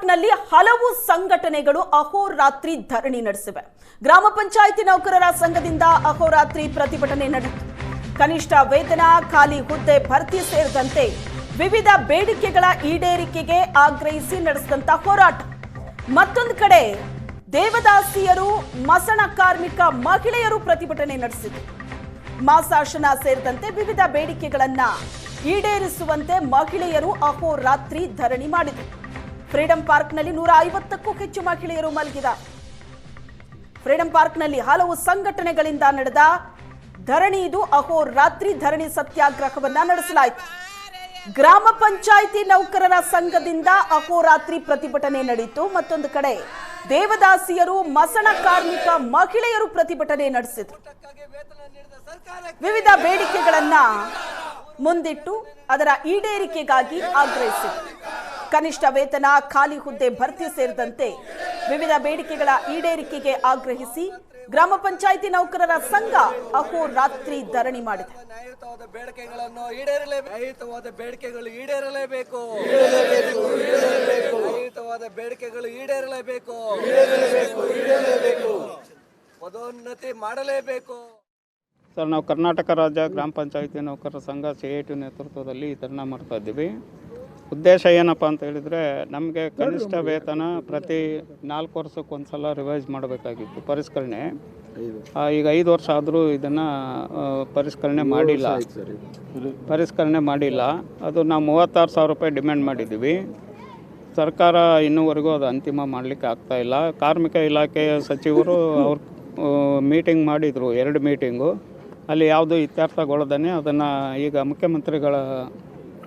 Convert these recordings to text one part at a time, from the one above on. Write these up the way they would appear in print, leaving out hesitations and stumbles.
ಪಾರ್ಕ್ನಲ್ಲಿ ಹಲವು ಸಂಘಟನೆಗಳು ಅಹೋರಾತ್ರಿ ಧರಣಿ ನಡೆಸಿವೆ. ಗ್ರಾಮ ಪಂಚಾಯಿತಿ ನೌಕರರ ಸಂಘದಿಂದ ಅಹೋರಾತ್ರಿ ಪ್ರತಿಭಟನೆ ನಡೆಯಿತು. ಕನಿಷ್ಠ ವೇತನ, ಖಾಲಿ ಹುದ್ದೆ ಭರ್ತಿ ಸೇರಿದಂತೆ ವಿವಿಧ ಬೇಡಿಕೆಗಳ ಈಡೇರಿಕೆಗೆ ಆಗ್ರಹಿಸಿ ನಡೆಸಿದಂತ ಹೋರಾಟ. ಮತ್ತೊಂದು ಕಡೆ ದೇವದಾಸಿಯರು, ಮಸಣ ಕಾರ್ಮಿಕ ಮಹಿಳೆಯರು ಪ್ರತಿಭಟನೆ ನಡೆಸಿದರು. ಮಾಸಾಶನ ಸೇರಿದಂತೆ ವಿವಿಧ ಬೇಡಿಕೆಗಳನ್ನ ಈಡೇರಿಸುವಂತೆ ಮಹಿಳೆಯರು ಅಹೋರಾತ್ರಿ ಧರಣಿ ಮಾಡಿದರು. ಫ್ರೀಡಂ ಪಾರ್ಕ್ನಲ್ಲಿ 150ಕ್ಕೂ ಹೆಚ್ಚು ಮಹಿಳೆಯರು ಮಲಗಿದ್ದಾರೆ. ಫ್ರೀಡಂ ಪಾರ್ಕ್ನಲ್ಲಿ ಹಲವು ಸಂಘಟನೆಗಳಿಂದ ನಡೆದ ಧರಣಿ ಇದು. ಅಹೋರಾತ್ರಿ ಧರಣಿ ಸತ್ಯಾಗ್ರಹವನ್ನ ನಡೆಸಲಾಯಿತು. ಗ್ರಾಮ ಪಂಚಾಯಿತಿ ನೌಕರರ ಸಂಘದಿಂದ ಅಹೋರಾತ್ರಿ ಪ್ರತಿಭಟನೆ ನಡೆಯಿತು. ಮತ್ತೊಂದು ಕಡೆ ದೇವದಾಸಿಯರು, ಮಸಣ ಕಾರ್ಮಿಕ ಮಹಿಳೆಯರು ಪ್ರತಿಭಟನೆ ನಡೆಸಿದರು. ವಿವಿಧ ಬೇಡಿಕೆಗಳನ್ನ ಮುಂದಿಟ್ಟು ಅದರ ಈಡೇರಿಕೆಗಾಗಿ ಆಗ್ರಹಿಸಿದರು. ಕನಿಷ್ಠ ವೇತನ, ಖಾಲಿ ಹುದ್ದೆ ಭರ್ತಿ ಸೇರಿದಂತೆ ವಿವಿಧ ಬೇಡಿಕೆಗಳ ಈಡೇರಿಕೆಗೆ ಆಗ್ರಹಿಸಿ ಗ್ರಾಮ ಪಂಚಾಯಿತಿ ನೌಕರರ ಸಂಘ ಅಹೋರಾತ್ರಿ ಧರಣಿ ಮಾಡಿದೆ. ನ್ಯಾಯಯುತವಾದ ಬೇಡಿಕೆಗಳನ್ನು ನ್ಯಾಯಯುತವಾದ ಬೇಡಿಕೆಗಳು ಈಡೇರಲೇಬೇಕು. ನ್ಯಾಯಯುತವಾದ ಬೇಡಿಕೆಗಳು ಈಡೇರಲೇಬೇಕು. ಪದೋನ್ನತಿ ಮಾಡಲೇಬೇಕು. ಸರ್, ನಾವು ಕರ್ನಾಟಕ ರಾಜ್ಯ ಗ್ರಾಮ ಪಂಚಾಯಿತಿ ನೌಕರರ ಸಂಘ CIT ನೇತೃತ್ವದಲ್ಲಿ ಧರಣ ಮಾಡ್ತಾ ಇದ್ದೀವಿ. ಉದ್ದೇಶ ಏನಪ್ಪ ಅಂತ ಹೇಳಿದರೆ, ನಮಗೆ ಕನಿಷ್ಠ ವೇತನ ಪ್ರತಿ 4 ವರ್ಷಕ್ಕೊಂದು ಸಲ ರಿವೈಸ್ ಮಾಡಬೇಕಾಗಿತ್ತು, ಪರಿಷ್ಕರಣೆ. ಈಗ 5 ವರ್ಷ ಆದರೂ ಇದನ್ನು ಪರಿಷ್ಕರಣೆ ಮಾಡಿಲ್ಲ. ಅದು ನಾವು 36,000 ರೂಪಾಯಿ ಡಿಮ್ಯಾಂಡ್ ಮಾಡಿದ್ದೀವಿ. ಸರ್ಕಾರ ಇನ್ನೂವರೆಗೂ ಅದು ಅಂತಿಮ ಮಾಡಲಿಕ್ಕೆ ಆಗ್ತಾಯಿಲ್ಲ. ಕಾರ್ಮಿಕ ಇಲಾಖೆಯ ಸಚಿವರು ಅವ್ರು ಮೀಟಿಂಗ್ ಮಾಡಿದರು, 2 ಮೀಟಿಂಗು. ಅಲ್ಲಿ ಯಾವುದೂ ಇತ್ಯರ್ಥಗೊಳ್ಳದೇ ಅದನ್ನು ಈಗ ಮುಖ್ಯಮಂತ್ರಿಗಳ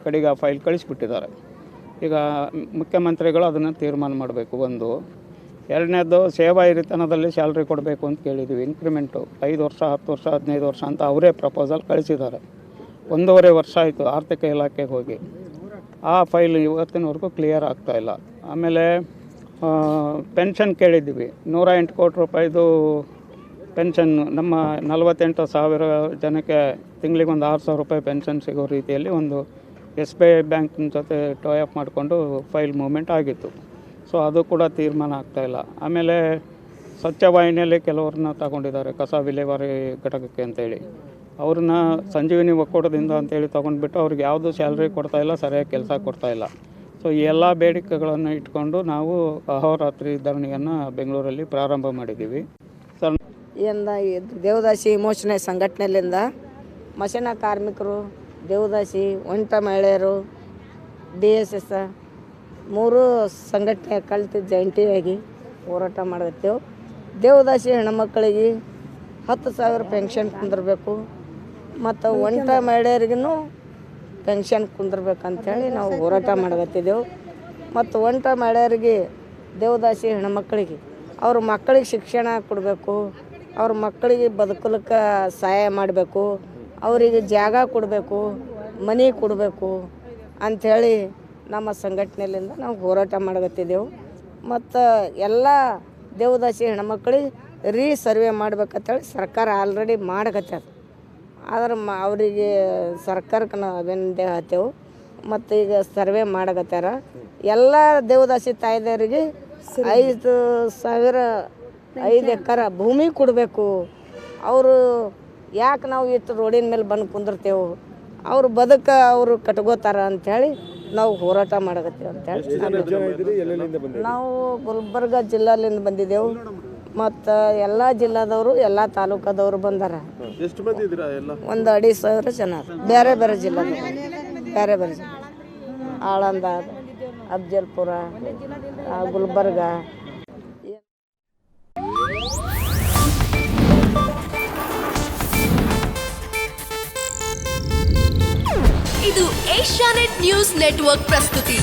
ಕಡೆಗೆ ಆ ಫೈಲ್ ಕಳಿಸಿಬಿಟ್ಟಿದ್ದಾರೆ. ಈಗ ಮುಖ್ಯಮಂತ್ರಿಗಳು ಅದನ್ನು ತೀರ್ಮಾನ ಮಾಡಬೇಕು. ಒಂದು. ಎರಡನೇದು, ಸೇವಾ ಹಿರಿತನದಲ್ಲಿ ಸ್ಯಾಲ್ರಿ ಕೊಡಬೇಕು ಅಂತ ಕೇಳಿದ್ದೀವಿ. ಇನ್ಕ್ರಿಮೆಂಟು 5 ವರ್ಷ, 10 ವರ್ಷ, 15 ವರ್ಷ ಅಂತ ಅವರೇ ಪ್ರಪೋಸಲ್ ಕಳಿಸಿದ್ದಾರೆ. 1.5 ವರ್ಷ ಆಯಿತು ಆರ್ಥಿಕ ಇಲಾಖೆಗೆ ಹೋಗಿ. ಆ ಫೈಲ್ ಇವತ್ತಿನವರೆಗೂ ಕ್ಲಿಯರ್ ಆಗ್ತಾಯಿಲ್ಲ. ಆಮೇಲೆ ಪೆನ್ಷನ್ ಕೇಳಿದ್ದೀವಿ. 108 ಕೋಟಿ ರೂಪಾಯಿದು ಪೆನ್ಷನ್ ನಮ್ಮ 48,000 ಜನಕ್ಕೆ ತಿಂಗಳಿಗೆ ಒಂದು 6,000 ರೂಪಾಯಿ ಪೆನ್ಷನ್ ಸಿಗೋ ರೀತಿಯಲ್ಲಿ ಒಂದು SBI ಬ್ಯಾಂಕಿನ ಜೊತೆ ಟೈ-ಅಪ್ ಮಾಡಿಕೊಂಡು ಫೈಲ್ ಮೂವ್ಮೆಂಟ್ ಆಗಿತ್ತು. ಸೊ ಅದು ಕೂಡ ತೀರ್ಮಾನ ಆಗ್ತಾಯಿಲ್ಲ. ಆಮೇಲೆ ಸ್ವಚ್ಛ ವಾಹಿನಿಯಲ್ಲಿ ಕೆಲವ್ರನ್ನ ತಗೊಂಡಿದ್ದಾರೆ, ಕಸ ವಿಲೇವಾರಿ ಘಟಕಕ್ಕೆ ಅಂತೇಳಿ. ಅವ್ರನ್ನ ಸಂಜೀವಿನಿ ಒಕ್ಕೂಟದಿಂದ ಅಂತೇಳಿ ತೊಗೊಂಡ್ಬಿಟ್ಟು ಅವ್ರಿಗೆ ಯಾವುದೂ ಸ್ಯಾಲ್ರಿ ಕೊಡ್ತಾಯಿಲ್ಲ, ಸರಿಯಾಗಿ ಕೆಲಸ ಕೊಡ್ತಾಯಿಲ್ಲ. ಸೊ ಈ ಎಲ್ಲ ಬೇಡಿಕೆಗಳನ್ನು ಇಟ್ಕೊಂಡು ನಾವು ಅಹೋರಾತ್ರಿ ಧರಣಿಯನ್ನು ಬೆಂಗಳೂರಲ್ಲಿ ಪ್ರಾರಂಭ ಮಾಡಿದ್ದೀವಿ. ಸರ್, ದೇವದಾಸಿ ವಿಮೋಚನೆ ಸಂಘಟನೆಯಿಂದ ಮಸಣ ಕಾರ್ಮಿಕರು, ದೇವದಾಸಿ, ಒಂಟ ಮಹಿಳೆಯರು, DSS 3 ಸಂಘಟನೆ ಕಲಿತು ಜಂಟಿಯಾಗಿ ಹೋರಾಟ ಮಾಡತ್ತೇವೆ. ದೇವದಾಸಿ ಹೆಣ್ಮಕ್ಳಿಗೆ 10,000 ಪೆನ್ಷನ್ ಕುಂದಿರಬೇಕು ಮತ್ತು ಒಂಟ ಮಹಿಳೆಯರಿಗೂ ಪೆನ್ಷನ್ ಕುಂದಿರ್ಬೇಕಂಥೇಳಿ ನಾವು ಹೋರಾಟ ಮಾಡಕತ್ತಿದ್ದೆವು. ಮತ್ತು ಒಂಟ ಮಹಿಳೆಯರಿಗೆ, ದೇವದಾಸಿ ಹೆಣ್ಮಕ್ಳಿಗೆ ಅವ್ರ ಮಕ್ಕಳಿಗೆ ಶಿಕ್ಷಣ ಕೊಡಬೇಕು, ಅವ್ರ ಮಕ್ಕಳಿಗೆ ಬದುಕಲಿಕ್ಕೆ ಸಹಾಯ ಮಾಡಬೇಕು, ಅವರಿಗೆ ಜಾಗ ಕೊಡಬೇಕು, ಮನೆ ಕೊಡಬೇಕು ಅಂಥೇಳಿ ನಮ್ಮ ಸಂಘಟನೆಯಿಂದ ನಾವು ಹೋರಾಟ ಮಾಡಕತ್ತಿದ್ದೆವು. ಮತ್ತು ಎಲ್ಲ ದೇವದಾಸಿ ಹೆಣ್ಮಕ್ಳಿಗೆ ಸರ್ವೆ ಮಾಡ್ಬೇಕಂತೇಳಿ ಸರ್ಕಾರ ಆಲ್ರೆಡಿ ಮಾಡಕತ್ತದ. ಆದ್ರೆ ಅವರಿಗೆ ಸರ್ಕಾರಕ್ಕೆ ನಾವು ಅಭಿನಂದನೆ ಹೇಳ್ತೇವೆ. ಮತ್ತು ಈಗ ಸರ್ವೆ ಮಾಡಕತ್ತಾರ. ಎಲ್ಲ ದೇವದಾಸಿ ತಾಯಿದವರಿಗೆ 5 ಎಕರೆ ಭೂಮಿ ಕೊಡಬೇಕು. ಅವರು ಯಾಕೆ ನಾವು ಇಷ್ಟು ರೋಡಿನ ಮೇಲೆ ಬಂದು ಕುಂದಿರ್ತೇವೆ, ಅವರು ಅವರು ಕಟ್ಕೋತಾರ ಅಂಥೇಳಿ ನಾವು ಹೋರಾಟ ಮಾಡಕತ್ತೇವೆ ಅಂಥೇಳಿ. ನಾವು ಗುಲ್ಬರ್ಗ ಜಿಲ್ಲೆಯಿಂದ ಬಂದಿದ್ದೆವು. ಮತ್ತು ಎಲ್ಲ ಜಿಲ್ಲಾದವರು, ಎಲ್ಲ ತಾಲೂಕದವರು ಬಂದಾರ. ಒಂದು 2,500 ಜನ. ಬೇರೆ ಬೇರೆ ಜಿಲ್ಲಾದವರು, ಆಳಂದ, ಅಫ್ಜಲ್ಪುರ, ಗುಲ್ಬರ್ಗ. ಇದು ಏಷ್ಯಾನೆಟ್ ನ್ಯೂಸ್ ನೆಟ್ವರ್ಕ್ ಪ್ರಸ್ತುತಿ.